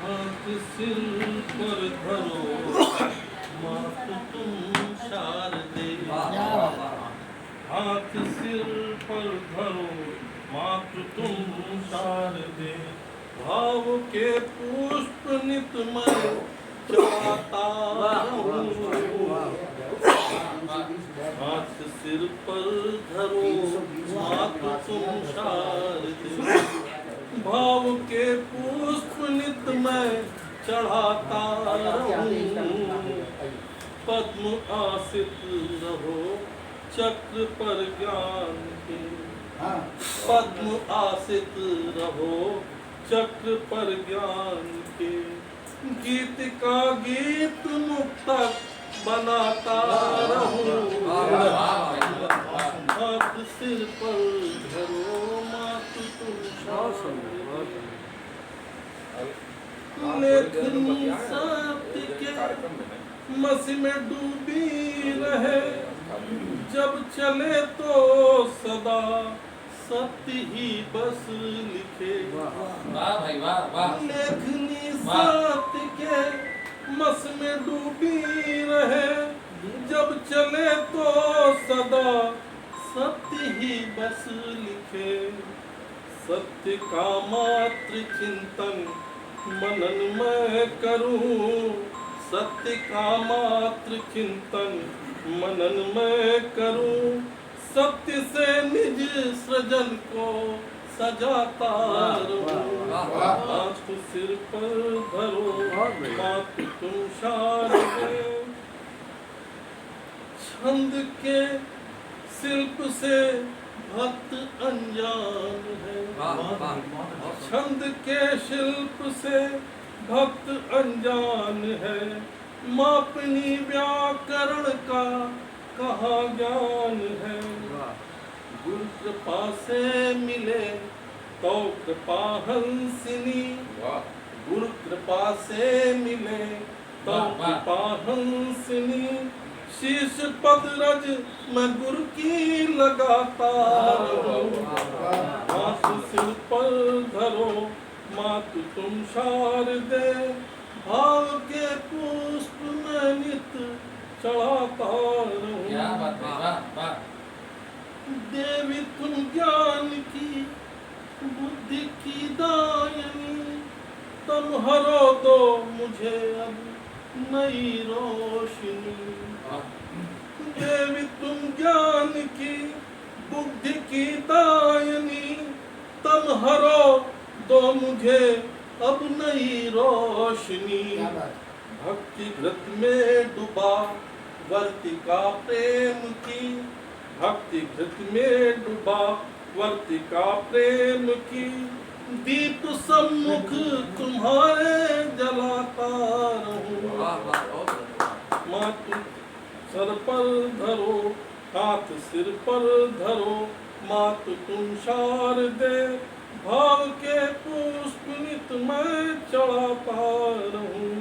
हाथ सिर पर धरो मात तुम शारदे। हाथ सिर पर धरो मात तुम शारदे। भाव के पुष्प नित मैं चढ़ाता रहूं। हाथ सिर पर धरो मात तुम शारदे। भाव के पुष्प नित मैं चढ़ाता रहूं। पद्म आसित रहो चक्र पर ज्ञान के। पद्म आसित रहो चक्र पर ज्ञान के। गीत का गीत मुक्तक बनाता रहूं। हाथ सिर पर धरो मात तुम शारदे। लेखनी सत्य के मस में डूबी रहे। जब चले तो सदा सत्य ही बस लिखे। वाह भाई वाह वाह। लेखनी सत्य के मस में डूबी रहे। जब चले तो सदा सत्य ही बस लिखे। सत्य का मात्र चिंतन मनन मैं करूं। सत्य का मात्र चिंतन मनन मैं करूं। सत्य से निज सृजन को सजाता रहूं। हाथ सिर पर धरो मात तुम शारदे। छंद के शिल्प से भक्त अनजान है। छंद के शिल्प से भक्त अनजान है। मापनी व्याकरण का कहाँ ज्ञान है। गुरु कृपा से मिले तो कृपा हंसिनी। गुरु कृपा से मिले तो कृपा हंसिनी। शीश पद रज मैं गुरु की लगाता रहूं। हाथ सिर पर धरो मात तुम शारदे। भाव के पुष्प में नित चढ़ाता रहूं। क्या बात है वाह वाह। देवी तुम ज्ञान की बुद्धि की दायनी। तुम हरो दो मुझे अब नई रोशनी। देवी तुम ज्ञान की बुद्धि की दायनी। तुम हरो दो मुझे अब नई रोशनी। भक्ति घृत में डूबा वर्तिका प्रेम की। भक्ति घृत में डूबा वर्तिका प्रेम की। दीप सम्मुख तुम्हारे जलाता रहूं। मात सर पर धरो हाथ सिर पर धरो मात तुम शारदे। भाव के पुष्प नित मैं चढ़ाता रहूं।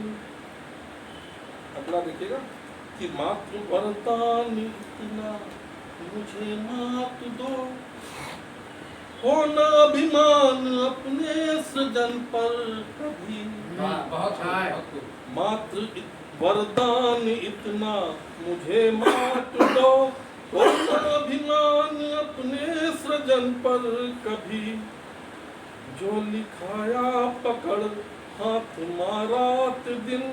अगला देखिएगा कि मातृ वरदान इतना मुझे मात दो। होना अभिमान अपने सृजन पर कभी। मातृ वरदान इतना मुझे मात दो। होना अभिमान अपने सृजन पर कभी। जो लिखाया पकड़ हाथ मारात दिन।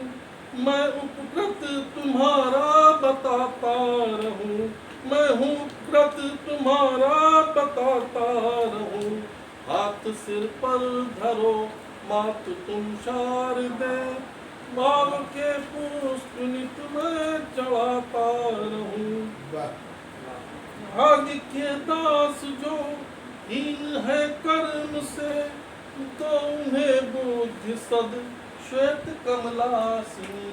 मैं उपकृत तुम्हारा बताता रहूं। मैं हूँ कृत तुम्हारा बताता रहूं। हाथ सिर पर धरो मात तुम शारदे। भाव के पुष्प नित मैं चढ़ाता रहूं। भाग्य के दास जो हीन है कर्म से। तो उन्हें बुद्धि सद श्वेत कमलासिनी।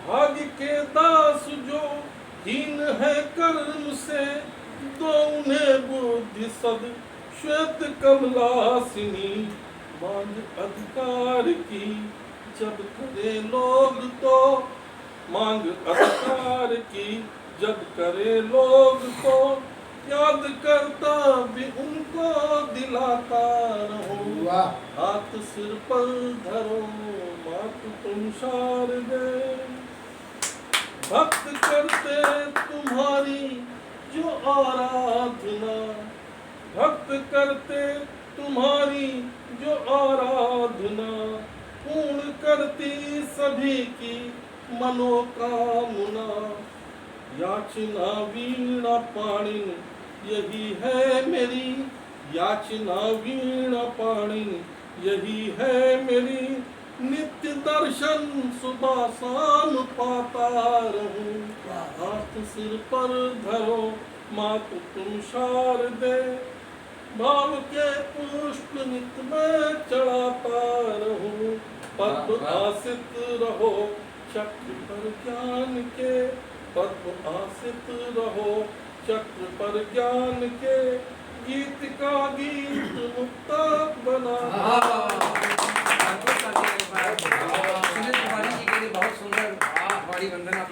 भाग्य के दास जो हीन है कर्म से। तो उन्हें बुद्धि सद श्वेत कमलासिनी। मांग अधिकार की जब करे लोग तो। मांग अधिकार की जब करे लोग तो। याद करता भी उनको दिलाता रहूं। वाह हाथ सिर पर धरो मात तुम शारदे, भक्त करते तुम्हारी जो आराधना, भक्त करते तुम्हारी जो आराधना, पूर्ण करती सभी की मनोकामना। याचना वीणा पाणिन यही है मेरी, याचना वीणा पाणिन यही है मेरी, नित्य दर्शन सुबह शाम पाता रहूं। हाथ सिर पर धरो मात तुम शारदे, भाव के पुष्प नित्य में चढ़ाता रहूं। पद्म आसित रहो चक्र पर ज्ञान के, पद्म आसित रहो चक्र पर ज्ञान के, गीत का गीत मुक्ता बना। सुनील त्रिपाठी जी के लिए बहुत सुंदर वाणी वंदना।